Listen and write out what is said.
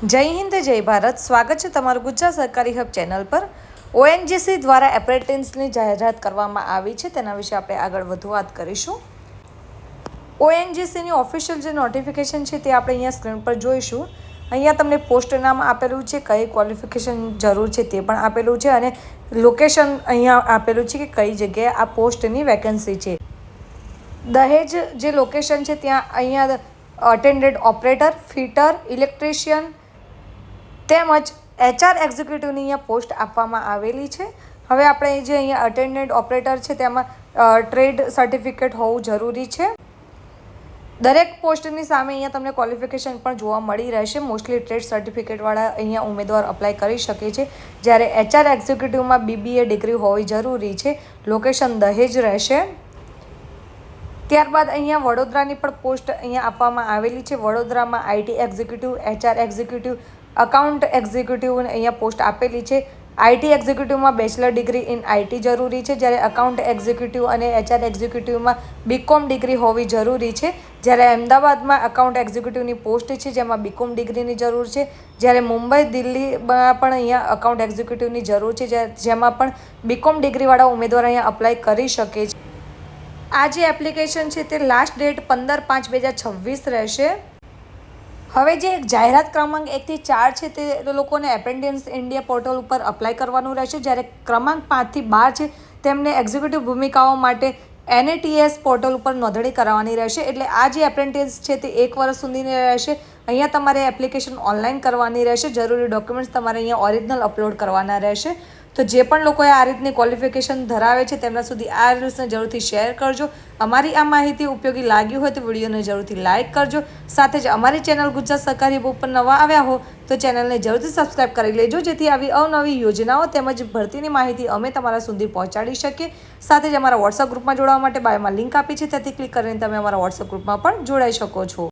જય હિન્દ જય ભારત. સ્વાગત છે તમારું ગુજરાત સરકારી હબ ચેનલ પર. ઓએનજીસી દ્વારા એપ્રેન્ટિસની જાહેરાત કરવામાં આવી છે, તેના વિશે આપણે આગળ વધુ વાત કરીશું. ઓએનજીસીની ઓફિશિયલ જે નોટિફિકેશન છે તે આપણે અહીંયા સ્ક્રીન પર જોઈશું. અહીંયા તમને પોસ્ટ નામ આપેલું છે, કઈ ક્વોલિફિકેશન જરૂર છે તે પણ આપેલું છે અને લોકેશન અહીંયા આપેલું છે કે કઈ જગ્યાએ આ પોસ્ટની વેકેન્સી છે. દહેજ જે લોકેશન છે ત્યાં અહીંયા અટેન્ડન્ટ ઓપરેટર, ફિટર, ઇલેક્ટ્રિશિયન તેમજ HR એક્ઝિક્યુટિવની અહીંયા પોસ્ટ આપવામાં આવેલી છે. હવે આપણે જે અહીંયા અટેન્ડન્ટ ઓપરેટર છે તેમાં ટ્રેડ સર્ટિફિકેટ હોવું જરૂરી છે. દરેક પોસ્ટની સામે અહીંયા તમને ક્વોલિફિકેશન પણ જોવા મળી રહેશે. મોસ્ટલી ટ્રેડ સર્ટિફિકેટવાળા અહીંયા ઉમેદવાર અપ્લાય કરી શકે છે, જ્યારે HR એક્ઝિક્યુટિવમાં BBA ડિગ્રી હોવી જરૂરી છે. લોકેશન દહેજ રહેશે. ત્યારબાદ અહીંયા વડોદરાની પણ પોસ્ટ અહીંયા આપવામાં આવેલી છે. વડોદરામાં IT executive, HR executive, account executive અહીંયા પોસ્ટ આપેલી છે. IT એક્ઝિક્યુટિવમાં બેચલર ડિગ્રી ઇન IT જરૂરી છે, જ્યારે અકાઉન્ટ એક્ઝિક્યુટિવ અને HR એક્ઝિક્યુટિવમાં BCom ડિગ્રી હોવી જરૂરી છે. જ્યારે અમદાવાદમાં અકાઉન્ટ એક્ઝિક્યુટિવની પોસ્ટ છે જેમાં BCom ડિગ્રીની જરૂર છે, જ્યારે મુંબઈ, દિલ્હીમાં પણ અહીંયા અકાઉન્ટ એક્ઝિક્યુટિવની જરૂર છે, જેમાં પણ BCom ડિગ્રીવાળા ઉમેદવાર અહીંયા અપ્લાય કરી શકે છે. આ જે એપ્લિકેશન છે તે લાસ્ટ ડેટ 15/5/2026 રહેશે. હવે જે જાહેરાત ક્રમાંક 1 થી 4 છે તે લોકોને એપ્રેન્ટિસ ઇન્ડિયા પોર્ટલ ઉપર અપ્લાય કરવાનું રહેશે, જ્યારે ક્રમાંક 5 થી 12 છે તેમને એક્ઝિક્યુટિવ ભૂમિકાઓ માટે NATS પોર્ટલ ઉપર નોંધણી કરાવવાની રહેશે. એટલે આ જે એપ્રેન્ટિસ છે તે 1 વર્ષ સુધીની રહેશે. અહીંયા તમારે એપ્લિકેશન ઓનલાઈન કરવાની રહેશે. જરૂરી ડોક્યુમેન્ટ્સ તમારે અહીંયા ઓરિજિનલ અપલોડ કરવાના રહેશે. તો જે પણ લોકોએ આ રીતની ક્વોલિફિકેશન ધરાવે છે તેમના સુધી આ રીલ્સને જરૂરથી શેર કરજો. અમારી આ માહિતી ઉપયોગી લાગી હોય તો વિડીયોને જરૂરથી લાઇક કરજો. સાથે જ અમારી ચેનલ ગુજરાત સરકારી હબ ઉપર નવા આવ્યા હો તો ચેનલને જરૂરથી સબસ્ક્રાઈબ કરી લેજો, જેથી આવી અવનવી યોજનાઓ તેમજ ભરતીની માહિતી અમે તમારા સુધી પહોંચાડી શકીએ. સાથે જ અમારા વોટ્સઅપ ગ્રુપમાં જોડાવા માટે બાયોમાં લિંક આપી છે, ત્યાંથી ક્લિક કરીને તમે અમારા વોટ્સઅપ ગ્રુપમાં પણ જોડાઈ શકો છો.